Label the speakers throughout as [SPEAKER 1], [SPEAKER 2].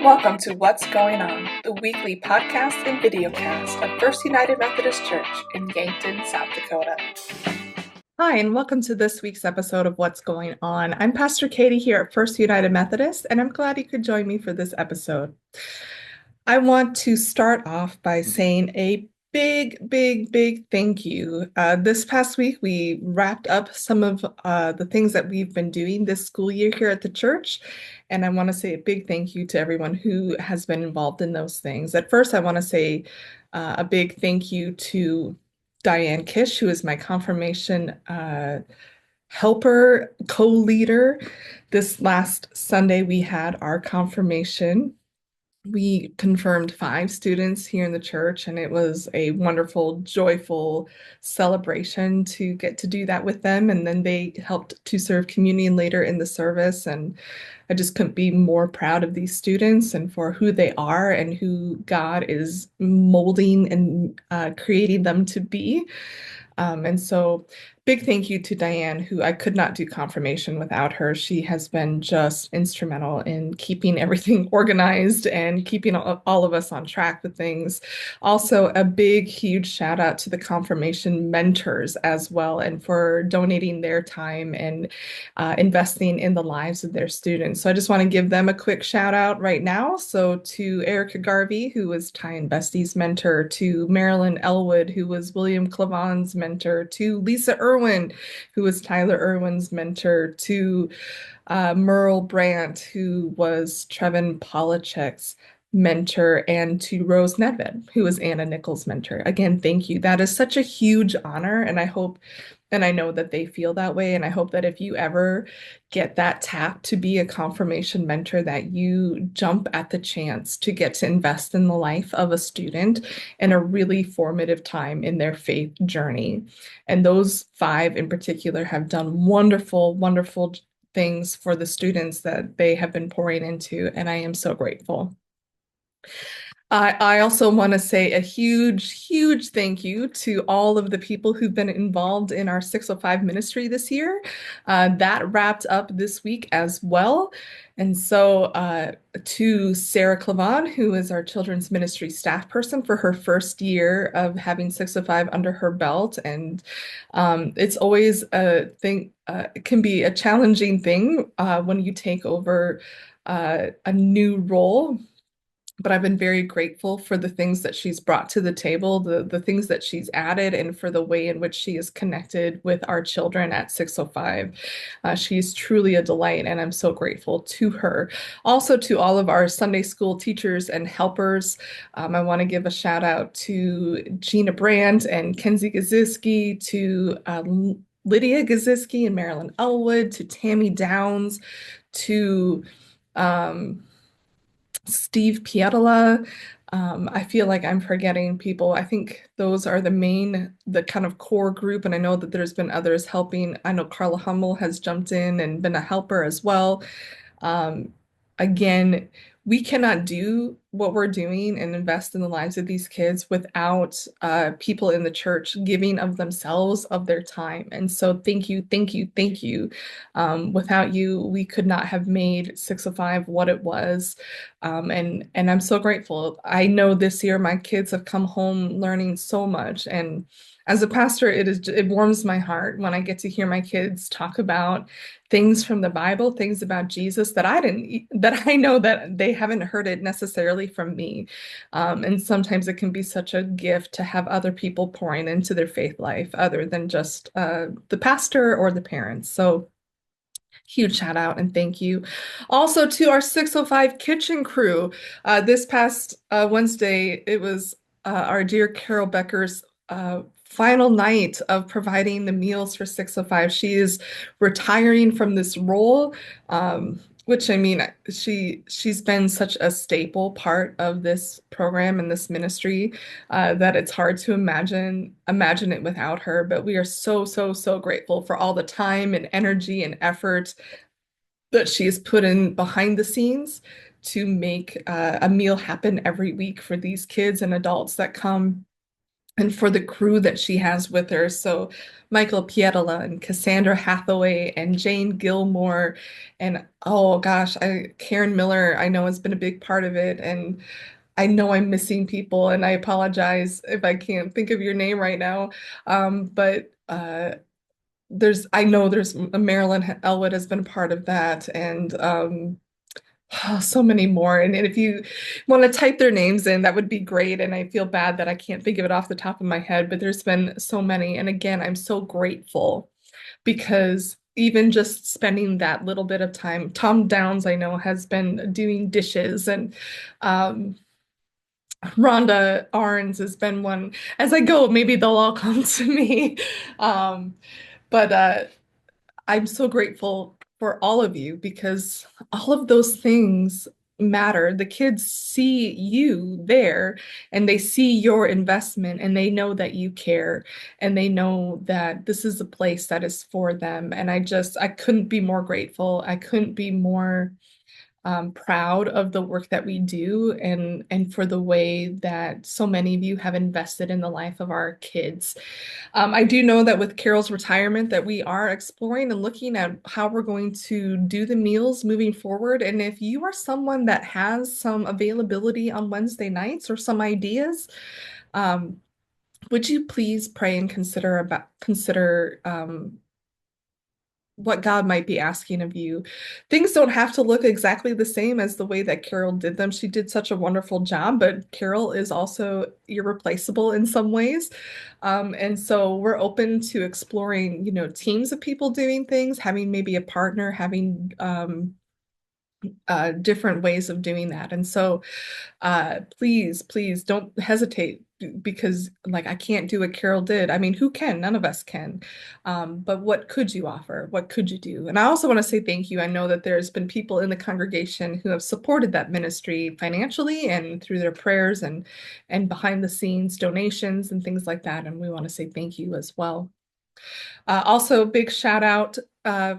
[SPEAKER 1] Welcome to What's Going On, the weekly podcast and videocast of First United Methodist Church in Yankton, South Dakota. Hi, and welcome to this week's episode of What's Going On. I'm Pastor Katie here at First United Methodist, and I'm glad you could join me for this episode. I want to start off by saying a big thank you. This past week, we wrapped up some of the things that we've been doing this school year here at the church. And I want to say a big thank you to everyone who has been involved in those things. At first, I want to say a big thank you to Diane Kish, who is my confirmation helper, co-leader. This last Sunday, we had our confirmation. We confirmed 5 students here in the church, and it was a wonderful, joyful celebration to get to do that with them. And then they helped to serve communion later in the service. And I just couldn't be more proud of these students and for who they are and who God is molding and creating them to be. And so big thank you to Diane, who I could not do confirmation without her. She has been just instrumental in keeping everything organized and keeping all of us on track with things. Also, a big, huge shout out to the confirmation mentors as well, and for donating their time and investing in the lives of their students. So I just want to give them a quick shout out right now. So to Erica Garvey, who was Ty and Bestie's mentor, to Marilyn Elwood, who was William Clavon's mentor, to Lisa Irwin, who was Tyler Irwin's mentor, to Merle Brandt, who was Trevin Polachek's mentor, and to Rose Nedved, who was Anna Nichols' mentor. Again, thank you. That is such a huge honor, and I hope and I know that they feel that way. And I hope that if you ever get that tap to be a confirmation mentor, that you jump at the chance to get to invest in the life of a student in a really formative time in their faith journey. And those 5 in particular have done wonderful things for the students that they have been pouring into. And I am so grateful. I also want to say a huge thank you to all of the people who've been involved in our 605 ministry this year. That wrapped up this week as well. And so to Sarah Clavon, who is our children's ministry staff person for her first year of having 605 under her belt. And it's always a thing, it can be a challenging thing when you take over a new role. But I've been very grateful for the things that she's brought to the table, the things that she's added, and for the way in which she is connected with our children at 605. She's truly a delight, and I'm so grateful to her. Also to all of our Sunday school teachers and helpers, I want to give a shout out to Gina Brandt and Kenzie Gaziski, to Lydia Gaziski and Marilyn Elwood, to Tammy Downs, to Steve Pietola. I feel like I'm forgetting people. I think those are the kind of core group, and I know that there's been others helping. I know Carla Hummel has jumped in and been a helper as well. Again, we cannot do what we're doing and invest in the lives of these kids without people in the church giving of themselves, of their time. And so thank you. Without you, we could not have made 605 what it was. And I'm so grateful. I know this year my kids have come home learning so much, and as a pastor, it warms my heart when I get to hear my kids talk about things from the Bible, things about Jesus that I know that they haven't heard it necessarily from me. And sometimes it can be such a gift to have other people pouring into their faith life other than just the pastor or the parents. So huge shout out and thank you. Also to our 605 kitchen crew. This past Wednesday, it was our dear Carol Becker's final night of providing the meals for 605. She is retiring from this role, which I mean, she's been such a staple part of this program and this ministry that it's hard to imagine it without her. But we are so grateful for all the time and energy and effort that she has put in behind the scenes to make a meal happen every week for these kids and adults that come and for the crew that she has with her. So Michael Pietola and Cassandra Hathaway and Jane Gilmore and oh gosh, Karen Miller, I know has been a big part of it. And I know I'm missing people and I apologize if I can't think of your name right now. But I know there's Marilyn Elwood has been part of that and oh, so many more. And if you want to type their names in, that would be great. And I feel bad that I can't think of it off the top of my head, but there's been so many. And again, I'm so grateful because even just spending that little bit of time, Tom Downs, I know, has been doing dishes and um, Rhonda Arns has been one. As I go, maybe they'll all come to me. Um, but I'm so grateful for all of you because all of those things matter. The kids see you there and they see your investment and they know that you care and they know that this is a place that is for them. And I couldn't be more grateful. I couldn't be more proud of the work that we do and for the way that so many of you have invested in the life of our kids. I do know that with Carol's retirement that we are exploring and looking at how we're going to do the meals moving forward. And if you are someone that has some availability on Wednesday nights or some ideas, um, would you please pray and consider what God might be asking of you. Things don't have to look exactly the same as the way that Carol did them. She did such a wonderful job, but Carol is also irreplaceable in some ways. And so we're open to exploring, teams of people doing things, having maybe a partner, having different ways of doing that. And so please don't hesitate because like I can't do what Carol did. I mean, who can? None of us can. But what could you offer? What could you do? And I also want to say thank you. I know that there's been people in the congregation who have supported that ministry financially and through their prayers and behind the scenes donations and things like that. And we want to say thank you as well. Also, big shout out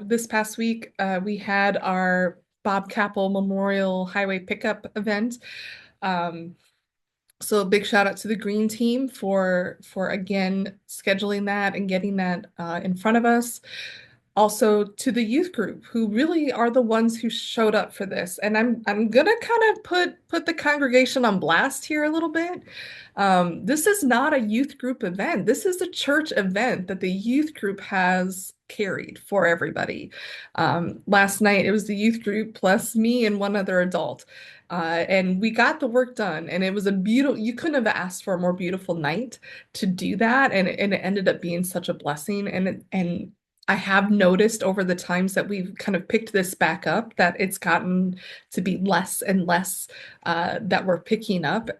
[SPEAKER 1] this past week, we had our Bob Capel Memorial Highway Pickup event. Um, so a big shout out to the Green Team for again scheduling that and getting that in front of us. Also to the youth group who really are the ones who showed up for this. And I'm gonna kind of put the congregation on blast here a little bit. This is not a youth group event. This is a church event that the youth group has carried for everybody. Last night it was the youth group plus me and one other adult. And we got the work done, and it was you couldn't have asked for a more beautiful night to do that. And it ended up being such a blessing. And I have noticed over the times that we've kind of picked this back up that it's gotten to be less and less that we're picking up.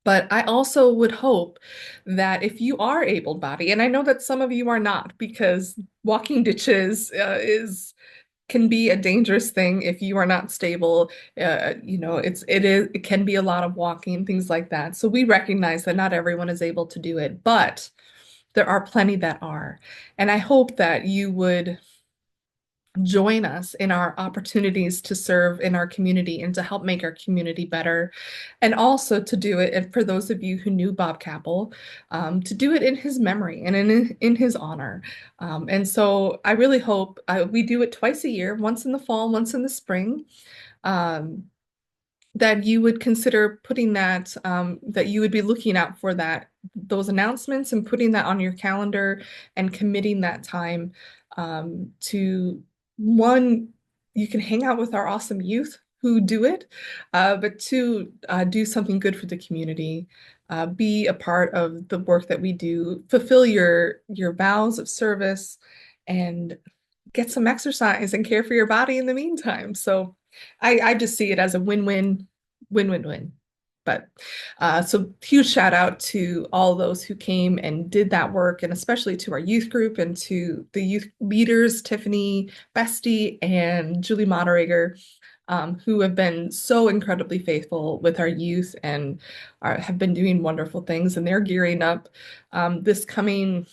[SPEAKER 1] But I also would hope that if you are able-bodied, and I know that some of you are not, because walking ditches is can be a dangerous thing if you are not stable. It can be a lot of walking, things like that. So we recognize that not everyone is able to do it, but there are plenty that are. And I hope that you would join us in our opportunities to serve in our community and to help make our community better. And also to do it, and for those of you who knew Bob Capel, to do it in his memory and in his honor. And so I really hope we do it twice a year, once in the fall, once in the spring. That you would consider putting that you would be looking out for those announcements and putting that on your calendar and committing that time to one, you can hang out with our awesome youth who do it, but two, do something good for the community, be a part of the work that we do, fulfill your vows of service, and get some exercise and care for your body in the meantime. So I just see it as a win-win, win-win-win. But so huge shout out to all those who came and did that work, and especially to our youth group and to the youth leaders, Tiffany Bestie and Julie Moderager, who have been so incredibly faithful with our youth and have been doing wonderful things. And they're gearing up this coming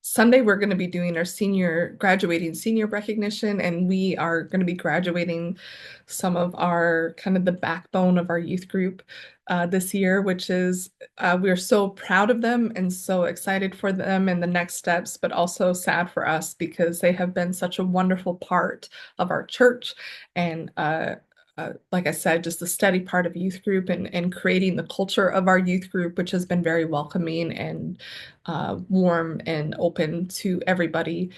[SPEAKER 1] Sunday, we're going to be doing our graduating senior recognition, and we are going to be graduating some of our kind of the backbone of our youth group this year, which is we're so proud of them and so excited for them and the next steps, but also sad for us because they have been such a wonderful part of our church and like I said, just a steady part of youth group and creating the culture of our youth group, which has been very welcoming and warm and open to everybody.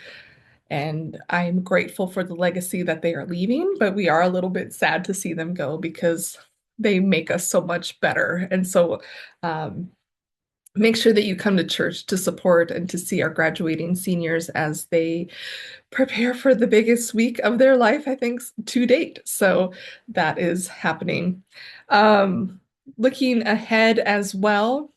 [SPEAKER 1] And I'm grateful for the legacy that they are leaving, but we are a little bit sad to see them go because they make us so much better. And so um, make sure that you come to church to support and to see our graduating seniors as they prepare for the biggest week of their life, I think, to date. So that is happening. Um, Looking ahead as well,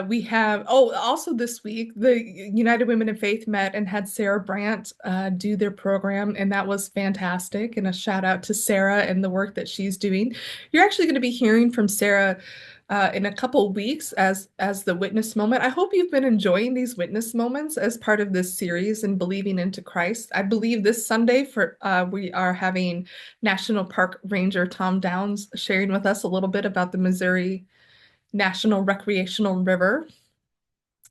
[SPEAKER 1] we have, oh, also this week, the United Women in Faith met and had Sarah Brandt do their program, and that was fantastic. And a shout out to Sarah and the work that she's doing. You're actually going to be hearing from Sarah in a couple of weeks as the witness moment. I hope you've been enjoying these witness moments as part of this series and believing into Christ. I believe this Sunday we are having National Park Ranger Tom Downs sharing with us a little bit about the Missouri National Recreational River.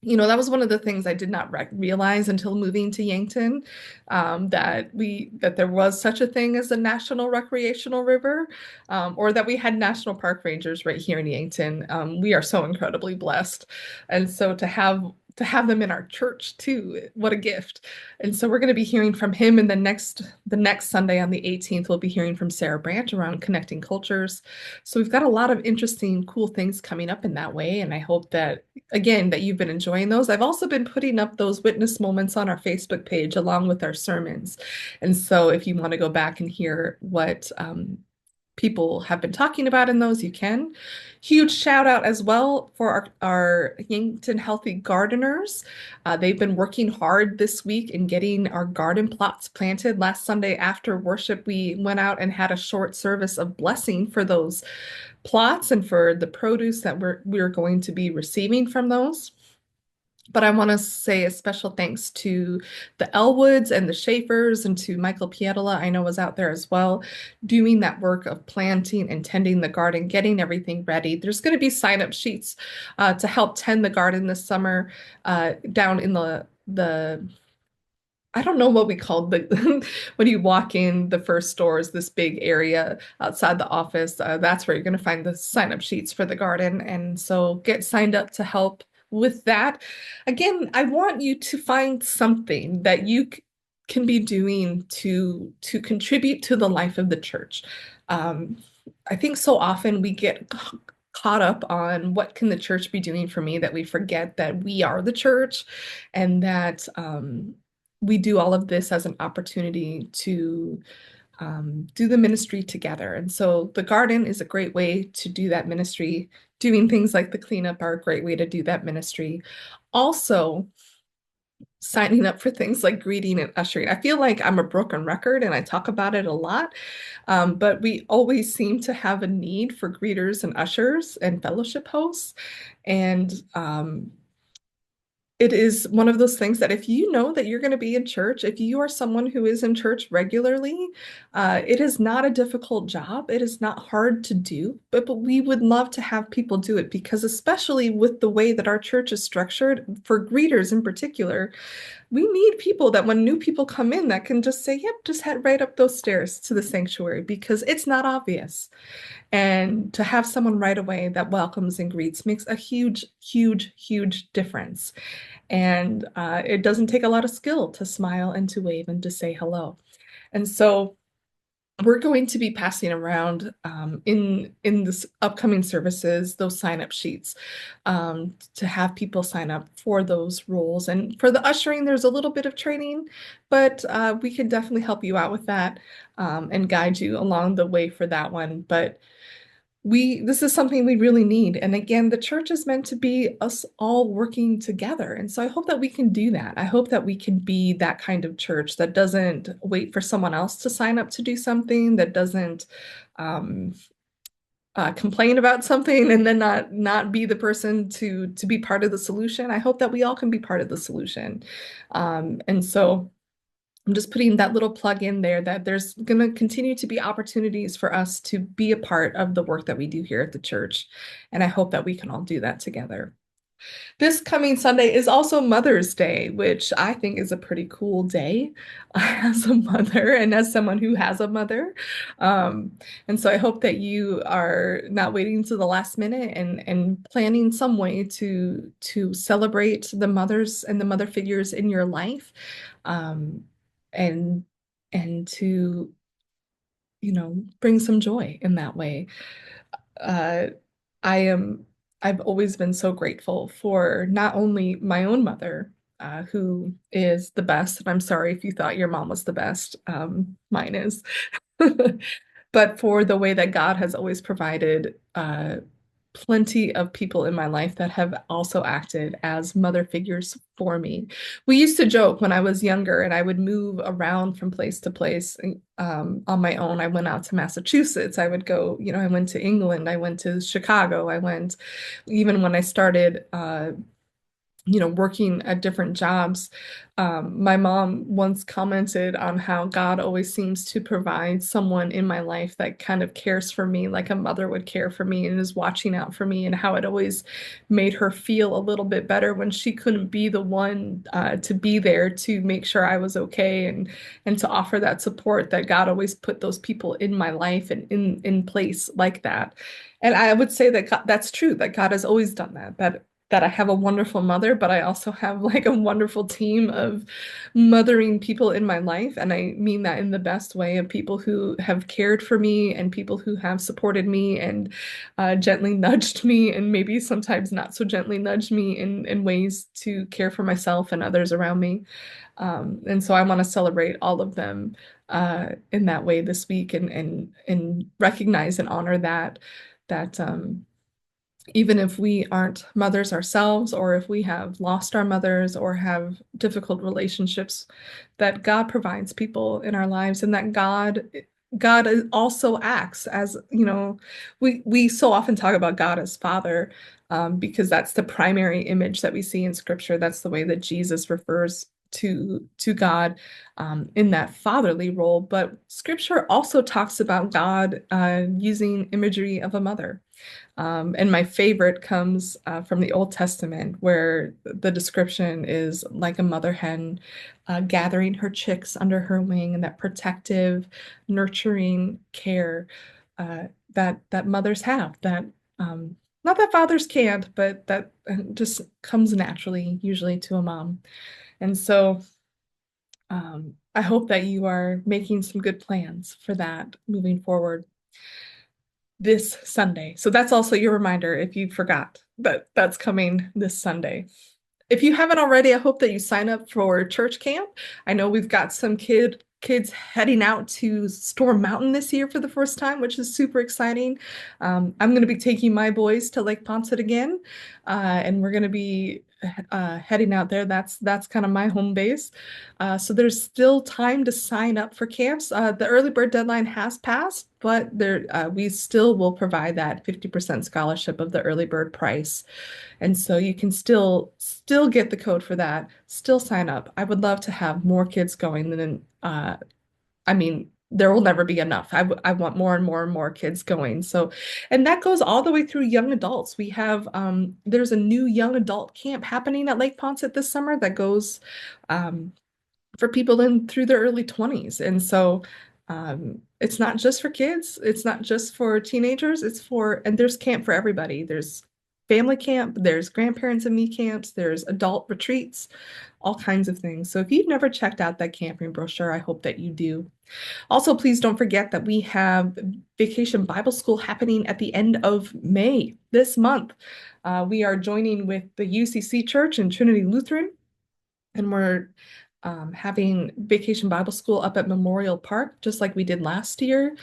[SPEAKER 1] You know, that was one of the things I did not realize until moving to Yankton, that there was such a thing as a national recreational river, or that we had national park rangers right here in Yankton. We are so incredibly blessed, and so to have them in our church too, what a gift. And so we're going to be hearing from him, and the next Sunday on the 18th, we'll be hearing from Sarah Branch around connecting cultures. So we've got a lot of interesting, cool things coming up in that way, and I hope that again, that you've been enjoying those. I've also been putting up those witness moments on our Facebook page along with our sermons. And so if you want to go back and hear what people have been talking about in those, you can. Huge shout out as well for our Yankton Healthy Gardeners. They've been working hard this week in getting our garden plots planted. Last Sunday after worship, we went out and had a short service of blessing for those plots and for the produce that we're going to be receiving from those. But I want to say a special thanks to the Elwoods and the Schaefers and to Michael Pietola, I know was out there as well, doing that work of planting and tending the garden, getting everything ready. There's going to be sign-up sheets to help tend the garden this summer down in the I don't know what we called the when you walk in the first stores, this big area outside the office. That's where you're going to find the sign-up sheets for the garden. And so get signed up to help with that. Again, I want you to find something that you can be doing to contribute to the life of the church. Um, I think so often we get caught up on what can the church be doing for me that we forget that we are the church and that we do all of this as an opportunity to do the ministry together. And so the garden is a great way to do that ministry. Doing things like the cleanup are a great way to do that ministry. Also, signing up for things like greeting and ushering. I feel like I'm a broken record and I talk about it a lot, but we always seem to have a need for greeters and ushers and fellowship hosts. And it is one of those things that if you know that you're going to be in church, if you are someone who is in church regularly, it is not a difficult job. It is not hard to do, but we would love to have people do it because especially with the way that our church is structured, for greeters in particular, we need people that when new people come in that can just say, yep, just head right up those stairs to the sanctuary because it's not obvious. And to have someone right away that welcomes and greets makes a huge, huge, huge difference. And it doesn't take a lot of skill to smile and to wave and to say hello. And so we're going to be passing around in this upcoming services those sign-up sheets to have people sign up for those roles. And for the ushering, there's a little bit of training, but we can definitely help you out with that and guide you along the way for that one. But this is something we really need. And again, the church is meant to be us all working together. And so I hope that we can do that. I hope that we can be that kind of church that doesn't wait for someone else to sign up to do something, that doesn't complain about something and then not be the person to be part of the solution. I hope that we all can be part of the solution. And so I'm just putting that little plug in there that there's going to continue to be opportunities for us to be a part of the work that we do here at the church. And I hope that we can all do that together. This coming Sunday is also Mother's Day, which I think is a pretty cool day as a mother and as someone who has a mother. Um, and so I hope that you are not waiting to the last minute and planning some way to celebrate the mothers and the mother figures in your life, um, and and to, bring some joy in that way. Uh, I am, I've always been so grateful for not only my own mother, who is the best, and I'm sorry if you thought your mom was the best, mine is, but for the way that God has always provided plenty of people in my life that have also acted as mother figures for me. We used to joke when I was younger and I would move around from place to place on my own. I went out to Massachusetts. I would go, I went to England. I went to Chicago. I went, even when I started working at different jobs. My mom once commented on how God always seems to provide someone in my life that kind of cares for me like a mother would care for me and is watching out for me, and how it always made her feel a little bit better when she couldn't be the one to be there to make sure I was okay and to offer that support, that God always put those people in my life and in place like that. And I would say that that's true, that God has always done that I have a wonderful mother, but I also have like a wonderful team of mothering people in my life. And I mean that in the best way, of people who have cared for me and people who have supported me and gently nudged me, and maybe sometimes not so gently nudged me in ways to care for myself and others around me. And so I want to celebrate all of them in that way this week, and recognize and honor that even if we aren't mothers ourselves, or if we have lost our mothers or have difficult relationships, that God provides people in our lives, and that God also acts as, we so often talk about God as Father, because that's the primary image that we see in Scripture. That's the way that Jesus refers to God, in that fatherly role. But Scripture also talks about God using imagery of a mother. And my favorite comes from the Old Testament, where the description is like a mother hen gathering her chicks under her wing, and that protective, nurturing care that mothers have. That not that fathers can't, but that just comes naturally, usually to a mom. And so I hope that you are making some good plans for that moving forward this Sunday. So that's also your reminder if you forgot that that's coming this Sunday. If you haven't already, I hope that you sign up for church camp. I know we've got some kids heading out to Storm Mountain this year for the first time, which is super exciting. I'm going to be taking my boys to Lake Poncet again, and we're going to be heading out there. That's kind of my home base. So there's still time to sign up for camps. The early bird deadline has passed, but we still will provide that 50% scholarship of the early bird price. And so you can still get the code for that, still sign up. I would love to have more kids going than I mean, there will never be enough. I want more and more and more kids going. So, and that goes all the way through young adults. We have there's a new young adult camp happening at Lake Poncet this summer that goes um for people in through their early 20s. And so it's not just for kids, it's not just for teenagers, and there's camp for everybody. There's family camp, there's grandparents and me camps, there's adult retreats, all kinds of things. So if you've never checked out that camping brochure, I hope that you do. Also, please don't forget that we have Vacation Bible School happening at the end of May this month. We are joining with the UCC Church and Trinity Lutheran, and we're having Vacation Bible School up at Memorial Park, just like we did last year.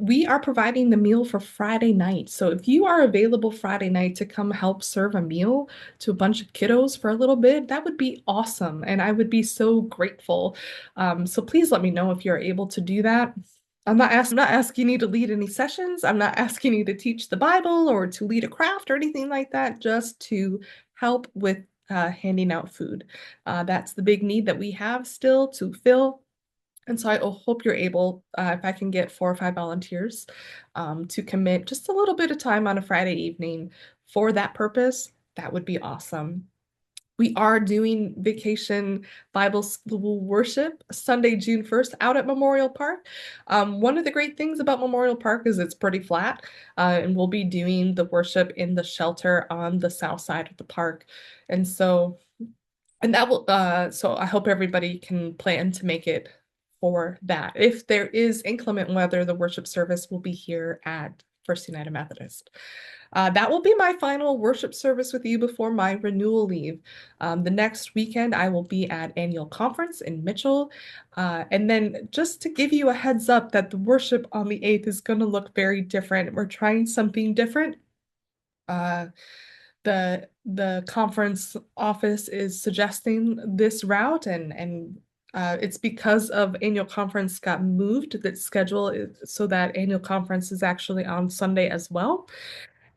[SPEAKER 1] We are providing the meal for Friday night. So if you are available Friday night to come help serve a meal to a bunch of kiddos for a little bit, that would be awesome. And I would be so grateful. So please let me know if you're able to do that. I'm not asking you to lead any sessions. I'm not asking you to teach the Bible or to lead a craft or anything like that, just to help with handing out food. That's the big need that we have still to fill. And so I hope you're able, if I can get 4 or 5 volunteers, to commit just a little bit of time on a Friday evening for that purpose, that would be awesome. We are doing Vacation Bible School Worship Sunday, June 1st out at Memorial Park. One of the great things about Memorial Park is it's pretty flat, and we'll be doing the worship in the shelter on the south side of the park. And so, and that will, so I hope everybody can plan to make it for that. If there is inclement weather, the worship service will be here at First United Methodist. That will be my final worship service with you before my renewal leave. The next weekend, I will be at annual conference in Mitchell. And then just to give you a heads up that the worship on the 8th is going to look very different. We're trying something different. Uh, the conference office is suggesting this route, and it's because of annual conference got moved, that schedule is so that annual conference is actually on Sunday as well.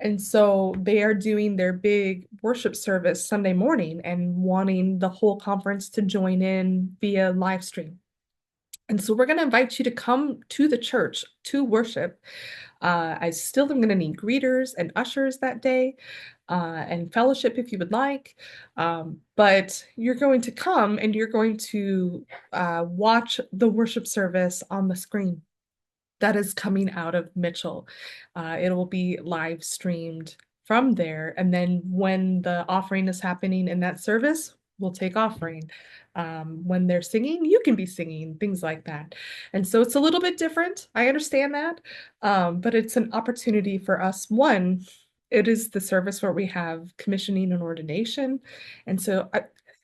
[SPEAKER 1] And so they are doing their big worship service Sunday morning and wanting the whole conference to join in via live stream. And so we're going to invite you to come to the church to worship. I still am going to need greeters and ushers that day, and fellowship if you would like. But you're going to come and you're going to watch the worship service on the screen that is coming out of Mitchell. It will be live streamed from there. And then when the offering is happening in that service, we'll take offering. When they're singing, you can be singing, things like that. And so it's a little bit different. I understand that. But it's an opportunity for us. One, it is the service where we have commissioning and ordination. And so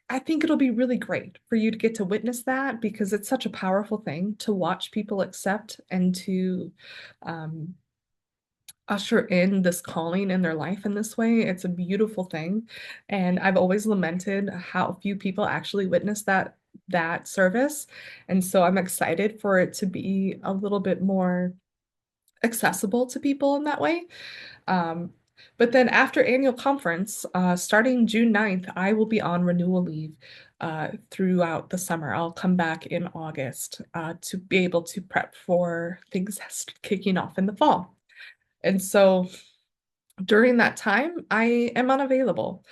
[SPEAKER 1] I think it'll be really great for you to get to witness that because it's such a powerful thing to watch people accept and to um, usher in this calling in their life in this way. It's a beautiful thing. And I've always lamented how few people actually witness that service. And so I'm excited for it to be a little bit more accessible to people in that way. Um, but then after annual conference, starting June 9th, I will be on renewal leave throughout the summer. I'll come back in August to be able to prep for things kicking off in the fall. And so during that time, I am unavailable.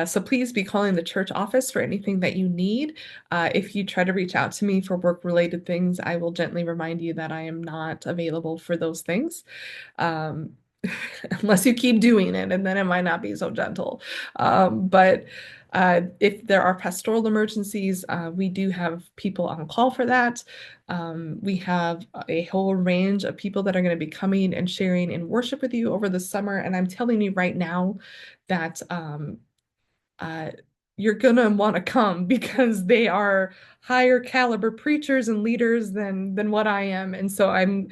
[SPEAKER 1] So please be calling the church office for anything that you need. If you try to reach out to me for work-related things, I will gently remind you that I am not available for those things. Um, unless you keep doing it, and then it might not be so gentle. But if there are pastoral emergencies, we do have people on call for that. We have a whole range of people that are going to be coming and sharing in worship with you over the summer. And I'm telling you right now that uh, you're gonna want to come because they are higher caliber preachers and leaders than what I am. And so I'm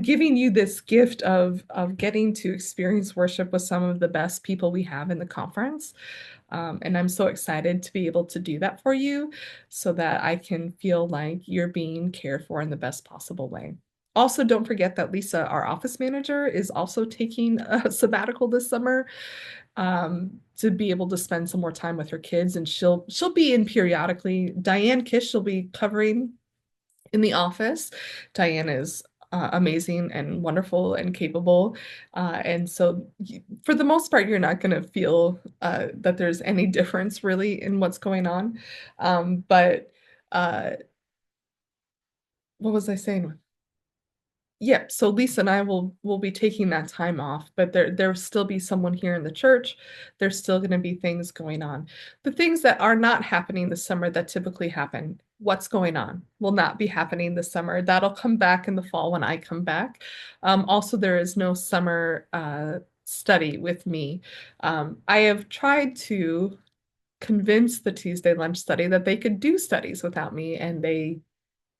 [SPEAKER 1] giving you this gift of getting to experience worship with some of the best people we have in the conference. And I'm so excited to be able to do that for you so that I can feel like you're being cared for in the best possible way. Also, don't forget that Lisa, our office manager, is also taking a sabbatical this summer to be able to spend some more time with her kids, and she'll be in periodically. Diane Kish will be covering in the office. Diane is amazing and wonderful and capable. And so for the most part, you're not going to feel that there's any difference really in what's going on. But what was I saying? Yep. So Lisa and I will be taking that time off, but there'll still be someone here in the church. There's still going to be things going on. The things that are not happening this summer that typically happen, what's going on, will not be happening this summer. That'll come back in the fall when I come back. Also, there is no summer study with me. I have tried to convince the Tuesday lunch study that they could do studies without me, and they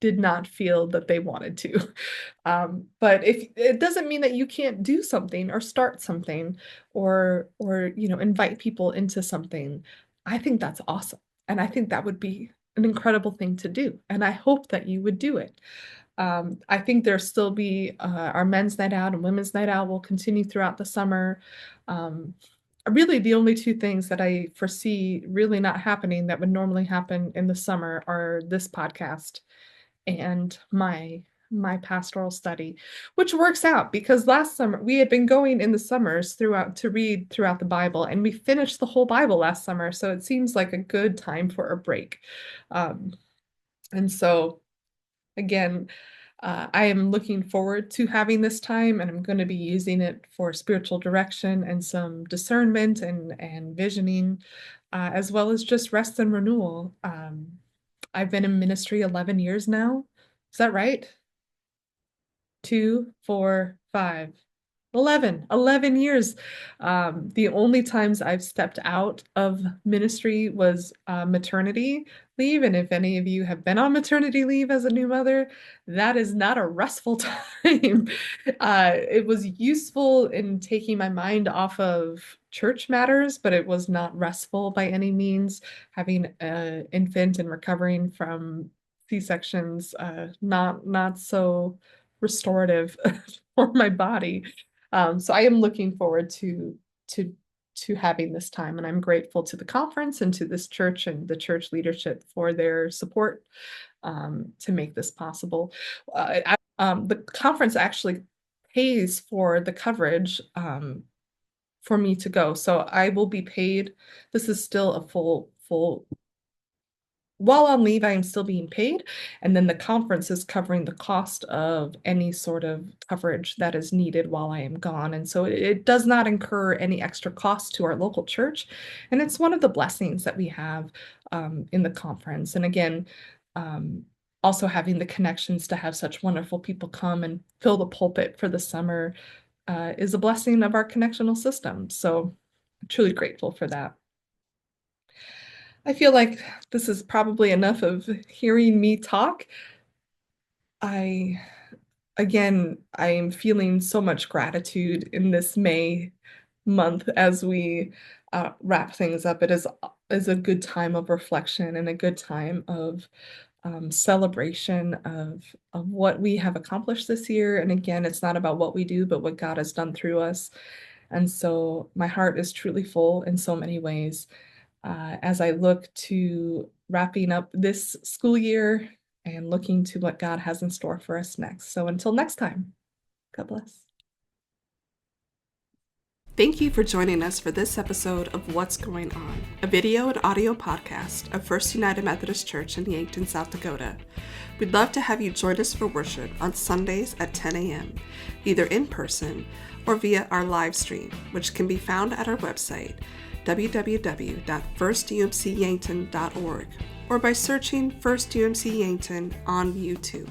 [SPEAKER 1] did not feel that they wanted to. But if it doesn't mean that you can't do something or start something or invite people into something. I think that's awesome. And I think that would be an incredible thing to do. And I hope that you would do it. I think there'll still be our men's night out and women's night out will continue throughout the summer. Um, Really, the only two things that I foresee really not happening that would normally happen in the summer are this podcast and my pastoral study, which works out because last summer we had been going in the summers throughout to read throughout the Bible, and we finished the whole Bible last summer, so it seems like a good time for a break. Um, and so again, I am looking forward to having this time, and I'm going to be using it for spiritual direction and some discernment and visioning, as well as just rest and renewal. I've been in ministry 11 years now. Is that right? 2, 4, 5. 11 years. The only times I've stepped out of ministry was maternity leave. And if any of you have been on maternity leave as a new mother, that is not a restful time. It was useful in taking my mind off of church matters, but it was not restful by any means. Having an infant and recovering from C-sections, not so restorative for my body. So I am looking forward to to having this time, and I'm grateful to the conference and to this church and the church leadership for their support to make this possible. The conference actually pays for the coverage for me to go, so I will be paid. This is still a full while on leave, I am still being paid, and then the conference is covering the cost of any sort of coverage that is needed while I am gone. And so it does not incur any extra cost to our local church. And it's one of the blessings that we have in the conference. And again, um, also having the connections to have such wonderful people come and fill the pulpit for the summer is a blessing of our connectional system. So I'm truly grateful for that. I feel like this is probably enough of hearing me talk. I, again, I am feeling so much gratitude in this May month as we wrap things up. It is a good time of reflection and a good time of celebration of what we have accomplished this year. And again, it's not about what we do, but what God has done through us. And so my heart is truly full in so many ways as I look to wrapping up this school year and looking to what God has in store for us next. So until next time, God bless. Thank you for joining us for this episode of What's Going On, a video and audio podcast of First United Methodist Church in Yankton, South Dakota. We'd love to have you join us for worship on Sundays at 10 a.m., either in person or via our live stream, which can be found at our website, www.firstumcyankton.org, or by searching First UMC Yankton on YouTube.